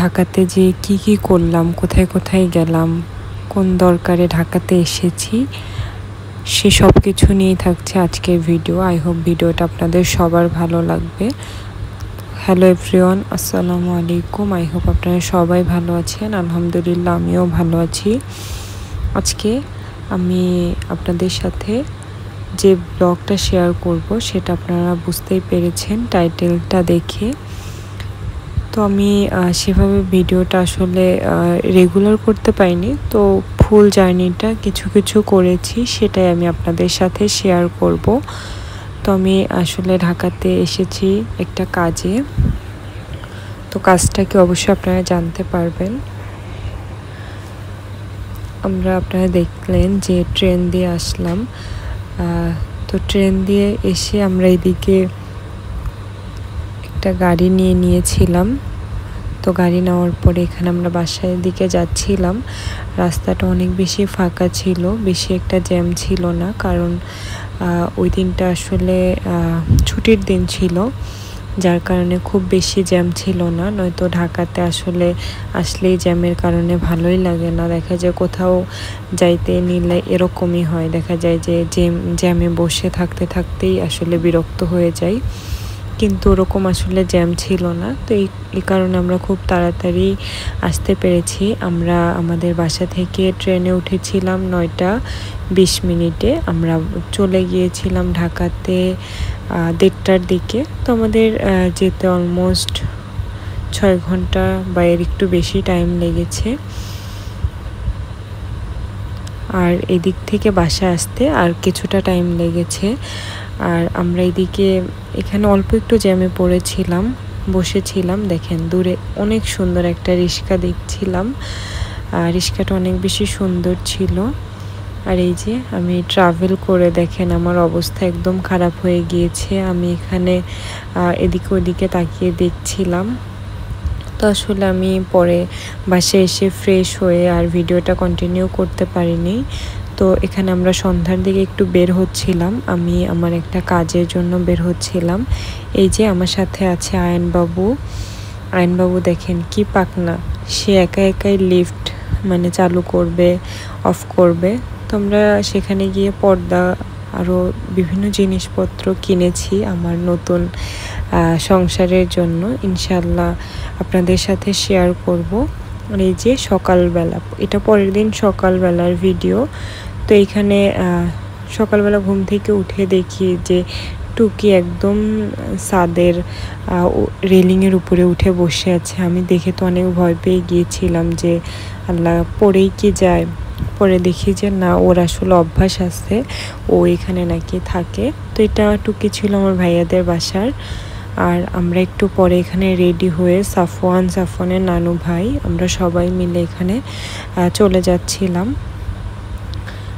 ঢাকাতে যে কি করলাম, কোথায় কোথায় গেলাম, কোন দরকারে ঢাকাতে এসেছি, সে সব কিছু নিয়েই থাকছে আজকের ভিডিও। আই হোপ ভিডিওটা আপনাদের সবার ভালো লাগবে। হ্যালো এভরিওয়ান, আসসালামু আলাইকুম। আই হোপ আপনারা সবাই ভালো আছেন। আলহামদুলিল্লাহ, আমিও ভালো আছি। আজকে আমি আপনাদের সাথে যে ব্লগটা শেয়ার করব সেটা আপনারা বুঝতেই পেরেছেন টাইটেলটা দেখে। তো আমি সেভাবে ভিডিওটা আসলে রেগুলার করতে পারিনি, তো ফুল জার্নিটা কিছু কিছু করেছি, সেটাই আমি আপনাদের সাথে শেয়ার করব। তো আমি আসলে ঢাকাতে এসেছি একটা কাজে, তো কাজটাকে অবশ্যই আপনারা জানতে পারবেন। আপনারা দেখলেন যে ট্রেন দিয়ে আসলাম, তো ট্রেন দিয়ে এসে আমরা এদিকে একটা গাড়ি নিয়েছিলাম। তো গাড়ি নেওয়ার পরে এখানে আমরা বাসার দিকে যাচ্ছিলাম। রাস্তাটা অনেক বেশি ফাঁকা ছিল, বেশি একটা জ্যাম ছিল না, কারণ ওই দিনটা আসলে ছুটির দিন ছিল, যার কারণে খুব বেশি জ্যাম ছিল না। নয়তো ঢাকাতে আসলেই জ্যামের কারণে ভালোই লাগে না। দেখা যায় কোথাও যাইতে নিলে এরকমই হয়, দেখা যায় যে জ্যামে বসে থাকতেই আসলে বিরক্ত হয়ে যায়, কিন্তু ওরকম আসলে জ্যাম ছিল না। তো এই কারণে আমরা খুব তাড়াতাড়ি আসতে পেরেছি। আমরা আমাদের বাসা থেকে ট্রেনে উঠেছিলাম 9:20 আমরা চলে গিয়েছিলাম ঢাকাতে 1:30টার দিকে। তো আমাদের যেতে অলমোস্ট 6 ঘন্টা বা এর একটু বেশি টাইম লেগেছে, আর এদিক থেকে বাসায় আসতে আর কিছুটা টাইম লেগেছে। আর আমরা এখানে অল্প একটু জ্যামে পড়েছিলাম, বসেছিলাম। দেখেন দূরে অনেক সুন্দর একটা রিক্সা দেখছিলাম, রিক্সাটা অনেক বেশি সুন্দর ছিল। আর এই যে আমি ট্রাভেল করে দেখেন আমার অবস্থা একদম খারাপ হয়ে গিয়েছে। আমি এখানে এদিকে ওদিকে তাকিয়ে দেখছিলাম। তো আসলে আমি পরে বাসায় এসে ফ্রেশ হয়ে আর ভিডিওটা কন্টিনিউ করতে পারিনি। তো এখানে আমরা সন্ধ্যার দিকে একটু বের হচ্ছিলাম, আমি আমার একটা কাজের জন্য বের হচ্ছিলাম। এই যে আমার সাথে আছে আয়নবাবু দেখেন কি পাকনা, সে একাই লিফট চালু করবে, অফ করবে। তো আমরা সেখানে গিয়ে পর্দা আরও বিভিন্ন জিনিসপত্র কিনেছি আমার নতুন সংসারের জন্য। ইনশাল্লাহ আপনাদের সাথে শেয়ার করব। এই যে সকালবেলা, এটা পরের দিন সকালবেলার ভিডিও। তো এইখানে সকালবেলা ঘুম থেকে উঠে দেখি যে টুকি একদম ছাদের রেলিংয়ের উপরে উঠে বসে আছে। আমি দেখে তো অনেক ভয় পেয়ে গিয়েছিলাম যে আল্লাহ পড়েই কি যায়। পরে দেখি যে না, ওর আসলে অভ্যাস আছে, ও এখানে নাকি থাকে। তো এটা টুকি ছিল আমার ভাইয়াদের বাসার। আর আমরা একটু পরে এখানে রেডি হয়ে সাফওয়ানের নানু ভাই, আমরা সবাই মিলে এখানে চলে যাচ্ছিলাম।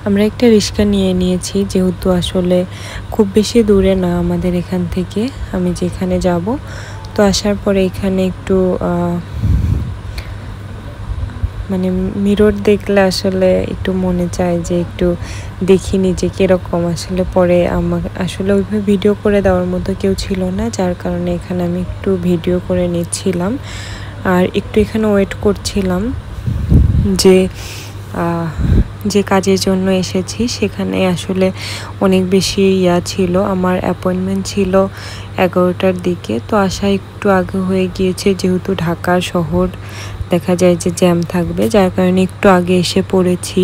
আমরা একটা রিক্সা নিয়েছি, যেহেতু আসলে খুব বেশি দূরে না আমাদের এখান থেকে, আমি যেখানে যাব। তো আসার পরে এখানে একটু মিরর দেখলে আসলে একটু মনে চায় যে একটু দেখি নিজে কীরকম। আসলে পরে আসলে ওইভাবে ভিডিও করে দেওয়ার মতো কেউ ছিল না, যার কারণে এখানে আমি একটু ভিডিও করে নিচ্ছিলাম। আর একটু এখানে ওয়েট করছিলাম যে কাজের জন্য এসেছি সেখানে আসলে অনেক বেশি ছিল। আমার অ্যাপয়েন্টমেন্ট ছিল 11টার দিকে, তো আসা একটু আগে হয়ে গিয়েছে, যেহেতু ঢাকা শহর দেখা যায় যে জ্যাম থাকবে, যার কারণে একটু আগে এসে পড়েছি।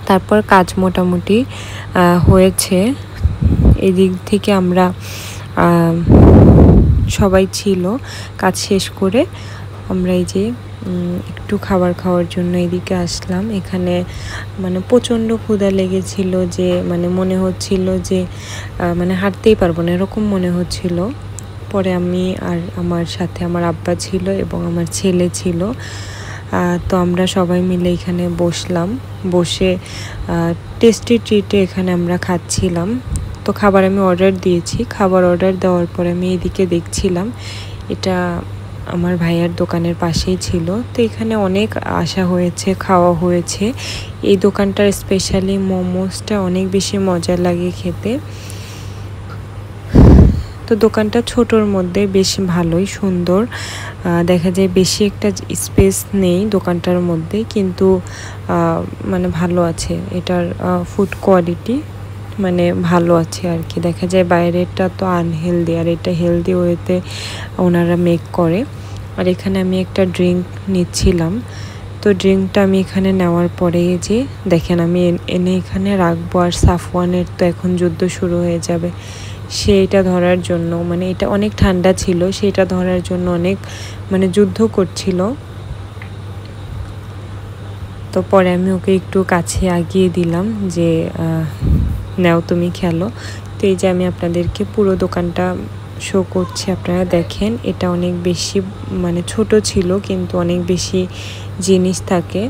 তারপর কাজ মোটামুটি হয়েছে। এদিক থেকে আমরা সবাই ছিল, কাজ শেষ করে আমরা এই যে একটু খাবার খাওয়ার জন্য এদিকে আসলাম। এখানে প্রচণ্ড ক্ষুধা লেগেছিল, যে মনে হচ্ছিল যে হাঁটতেই পারবো না, এরকম মনে হচ্ছিল। পরে আমি আর আমার সাথে আমার আব্বা ছিল এবং আমার ছেলে ছিল। তো আমরা সবাই মিলে এখানে বসে টেস্টি ট্রিটে এখানে আমরা খাচ্ছিলাম। তো খাবার আমি অর্ডার দিয়েছি, খাবার অর্ডার দেওয়ার পরে আমি এদিকে দেখছিলাম, এটা আমার ভাইয়ার দোকানের পাশেই ছিল। তো এখানে অনেক আসা হয়েছে, খাওয়া হয়েছে। এই দোকানটার স্পেশালি মোমোসটা অনেক বেশি মজা লাগে খেতে। তো দোকানটা ছোটোর মধ্যে বেশ ভালোই সুন্দর, দেখা যায় বেশি একটা স্পেস নেই দোকানটার মধ্যে, কিন্তু মানে ভালো আছে এটার ফুড কোয়ালিটি, মানে ভালো আছে আর কি। দেখা যায় বাইরেরটা তো আনহেলদি, আর এটা হেলদি ওয়েতে ওনারা মেক করে। আর এখানে আমি একটা ড্রিঙ্ক নিচ্ছিলাম, তো ড্রিঙ্কটা আমি এখানে নেওয়ার পরে যে দেখেন আমি এনে এখানে রাখবো, আর সাফওয়ানের তো এখন যুদ্ধ শুরু হয়ে যাবে, সেইটা ধরার জন্য, মানে এটা অনেক ঠান্ডা ছিল, সেটা ধরার জন্য অনেক মানে যুদ্ধ করছিল। তো পরে আমি ওকে একটু কাছে আগিয়ে দিলাম যে নাও তুমি খেলো। তো এই যে আমি আপনাদেরকে পুরো দোকানটা শো করছি, আপনারা দেখেন এটা অনেক বেশি মানে ছোট ছিল, কিন্তু অনেক বেশি জিনিস থাকে।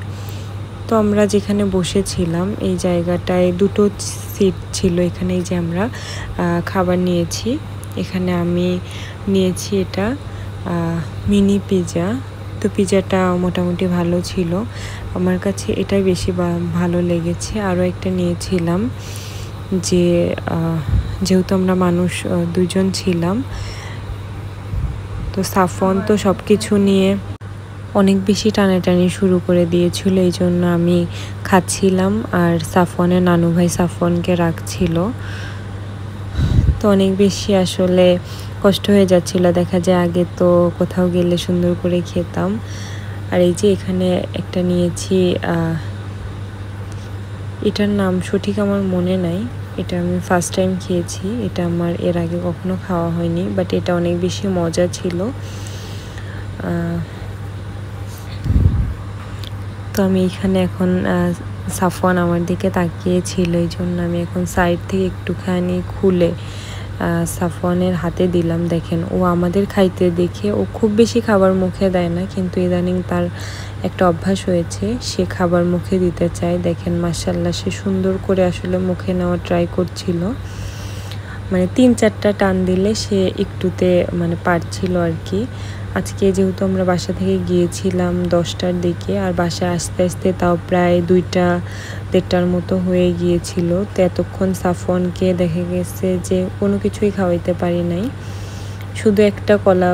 তো আমরা যেখানে বসেছিলাম এই জায়গাটায় দুটো সিট ছিল, এখানে যে আমরা খাবার নিয়েছি। এখানে আমি নিয়েছি এটা মিনি পিৎজা। তো পিৎজাটা মোটামুটি ভালো ছিল, আমার কাছে এটাই বেশি ভালো লেগেছে। আরও একটা নিয়েছিলাম, যেহেতু আমরা মানুষ দুজন ছিলাম, তো সাফওয়ান তো সব কিছু নিয়ে অনেক বেশি টানাটানি শুরু করে দিয়েছিল, এই জন্য আমি খাচ্ছিলাম, আর সাফওয়ানের নানু ভাই সাফওয়ানকে রাখছিল। তো অনেক বেশি আসলে কষ্ট হয়ে যাচ্ছিল, দেখা যায় আগে তো কোথাও গেলে সুন্দর করে খেতাম। আর এই যে এখানে একটা নিয়েছি, এটার নাম সঠিক আমার মনে নাই, এটা আমি ফার্স্ট টাইম খেয়েছি, এটা আমার এর আগে কখনো খাওয়া হয়নি, বাট এটা অনেক বেশি মজা ছিল। তো আমি এখানে এখন সাফওয়ান আমার দিকে তাকিয়েছিল, এই জন্য আমি এখন সাইড থেকে একটুখানি খুলে সাফওয়ানের হাতে দিলাম। দেখেন ও আমাদের খাইতে দেখে ও খুব বেশি খাবার মুখে দেয় না, কিন্তু ইদানিং তার একটা অভ্যাস হয়েছে, সে খাবার মুখে দিতে চায়। দেখেন মাশাআল্লাহ সে সুন্দর করে আসলে মুখে নেওয়া ট্রাই করছিল, মানে 3-4টা টান দিলে সে একটুতে মানে পারছিল আর কি। আজকে যেহেতু আমরা বাসা থেকে গিয়েছিলাম 10টার দিকে, আর বাসায় আস্তে আস্তে তাও প্রায় 2টা-1:30টার মতো হয়ে গিয়েছিল। তো এতক্ষণ সাফওয়ানকে দেখা গেছে যে কোনো কিছুই খাওয়াইতে পারি নাই, শুধু একটা কলা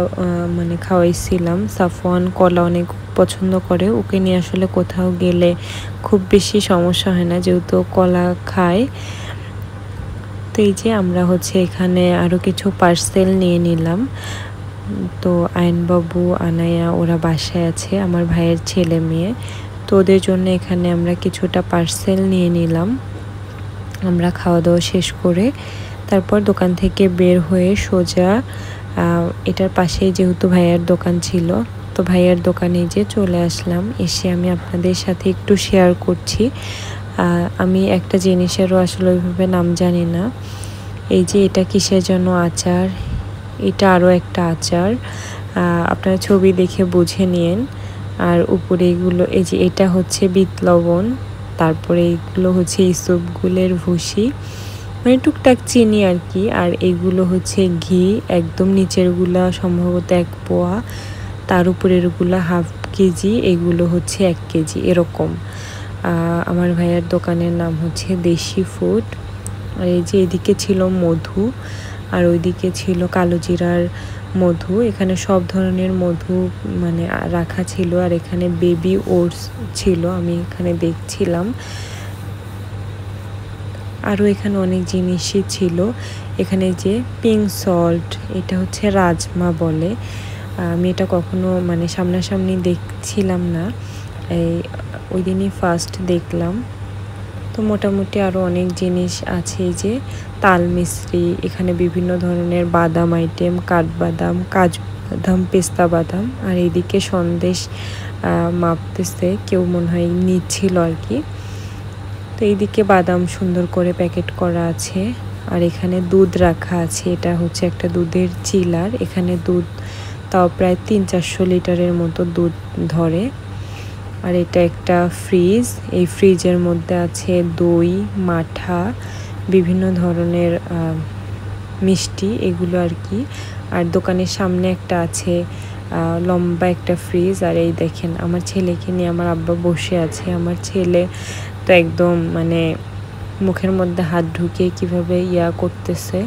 মানে খাওয়াইছিলাম। সাফওয়ান কলা অনেক পছন্দ করে, ওকে নিয়ে আসলে কোথাও গেলে খুব বেশি সমস্যা হয় না, যেহেতু কলা খায়। তো এই যে আমরা এখানে আরও কিছু পার্সেল নিয়ে নিলাম। তো আইনবাবু আনায়া ওরা বাসায় আছে, আমার ভাইয়ের ছেলে মেয়ে, তো ওদের জন্য এখানে আমরা কিছুটা পার্সেল নিয়ে নিলাম। আমরা খাওয়া দাওয়া শেষ করে তারপর দোকান থেকে বের হয়ে সোজা এটার পাশেই যেহেতু ভাইয়ার দোকান ছিল, তো ভাইয়ার দোকানে যে চলে আসলাম। এসে আমি আপনাদের সাথে একটু শেয়ার করছি, আমি একটা জিনিসেরও আসলে ওইভাবে নাম জানি না। এই যে এটা কিসের জন্য আচার, এটা আরও একটা আচার, আপনারা ছবি দেখে বুঝে নিন। আর উপরে এগুলো এই যে এটা বিট লবণ, তারপরে এইগুলো ইসবগুলের ভুসি, মানে টুকটাক চিনি আর কি। আর এগুলো ঘি, একদম নিচেরগুলা সম্ভবত 1 পোয়া, তার উপরেরগুলা হাফ কেজি, এগুলো 1 কেজি এরকম। আমার ভাইয়ার দোকানের নাম দেশি ফুড। আর এই যে এদিকে ছিল মধু, আর ওইদিকে ছিল কালো জিরার মধু। এখানে সব ধরনের মধু মানে রাখা ছিল, আর এখানে বেবি ওটস ছিল, আমি এখানে দেখছিলাম। আরও এখানে অনেক জিনিসই ছিল। এখানে যে পিঙ্ক সল্ট, এটা রাজমা বলে, আমি এটা কখনো মানে সামনাসামনি দেখছিলাম না, ওই দিনই ফার্স্ট দেখলাম। তো মোটামুটি আরও অনেক জিনিস আছে, এই যে তাল মিছরি, এখানে বিভিন্ন ধরনের বাদাম আইটেম, কাঠবাদাম, কাজু বাদাম, পেস্তা বাদাম। আর এইদিকে সন্দেশ মাপতেছে কেউ, মনে হয় নিচ্ছিল আর কি। তো এইদিকে বাদাম সুন্দর করে প্যাকেট করা আছে, আর এখানে দুধ রাখা আছে, এটা একটা দুধের চিলার। এখানে দুধ তাও প্রায় 300-400 লিটারের মতো দুধ ধরে। আর এটা একটা ফ্রিজ, এই ফ্রিজের মধ্যে আছে দই, মাঠা, বিভিন্ন ধরনের মিষ্টি, এগুলো আর কি। আর দোকানের সামনে একটা আছে লম্বা একটা ফ্রিজ। আর এই দেখেন আমার ছেলেকে নিয়ে আমার আব্বা বসে আছে, আমার ছেলে তো একদম মানে মুখের মধ্যে হাত ঢুকিয়ে কিভাবে করতেছে।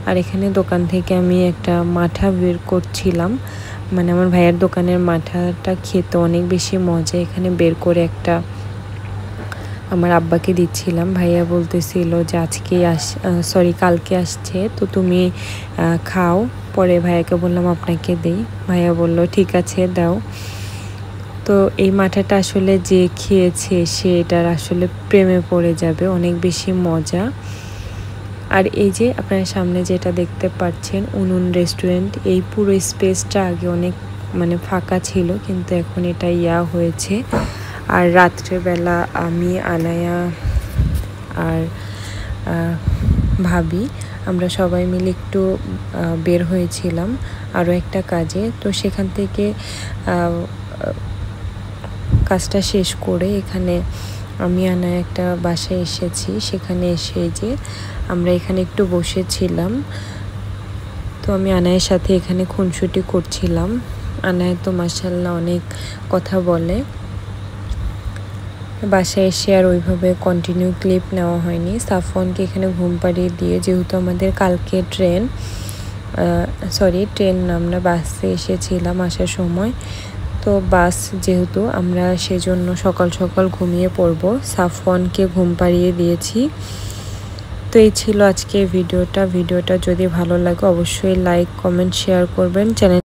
আর এখানে দোকান থেকে আমি একটা মাঠা বের করছিলাম, মানে আমার ভাইয়ের দোকানের মাঠাটা খেতে অনেক বেশি মজা। এখানে বের করে একটা আমার আব্বাকে দিচ্ছিলাম। ভাইয়া বলতেছিল যে কালকে আসছে, তো তুমি খাও। পরে ভাইয়াকে বললাম আপনাকে দেই। ভাইয়া বলল ঠিক আছে দাও। তো এই মাঠাটা আসলে যে খেয়েছে সে এটার আসলে প্রেমে পড়ে যাবে, অনেক বেশি মজা। আর এই যে আপনার সামনে যেটা দেখতে পাচ্ছেন উনুন রেস্টুরেন্ট, এই পুরো স্পেসটা আগে অনেক মানে ফাঁকা ছিল, কিন্তু এখন এটা হয়েছে। আর রাত্রেবেলা আমি, আনায়া আর ভাবি আমরা সবাই মিলে একটু বের হয়েছিলাম আরও একটা কাজে। তো সেখান থেকে কাজটা শেষ করে এখানে আমি আনায়া একটা বাসায় এসেছি। সেখানে এসে যে আমরা এখানে একটু বসেছিলাম। তো আমি আনায়ের সাথে এখানে খুনসুটি করছিলাম। আনায়া তো মাশাআল্লাহ অনেক কথা বলে। বাসায় এসে আর ওইভাবে কন্টিনিউ ক্লিপ নেওয়া হয়নি। সাফওয়ানকে এখানে ঘুম পাড়িয়ে দিয়ে, যেহেতু আমাদের কালকে ট্রেন না, আমরা বাসে এসেছিলাম আসার সময়। তো বাস যেহেতু আমরা সেজন্য সকাল সকাল ঘুমিয়ে পড়ব। সাফওয়ানকে ঘুম পাড়িয়ে দিয়েছি। তো এই ছিল আজকে ভিডিওটা যদি ভালো লাগে অবশ্যই লাইক, কমেন্ট, শেয়ার করবেন। চ্যানেল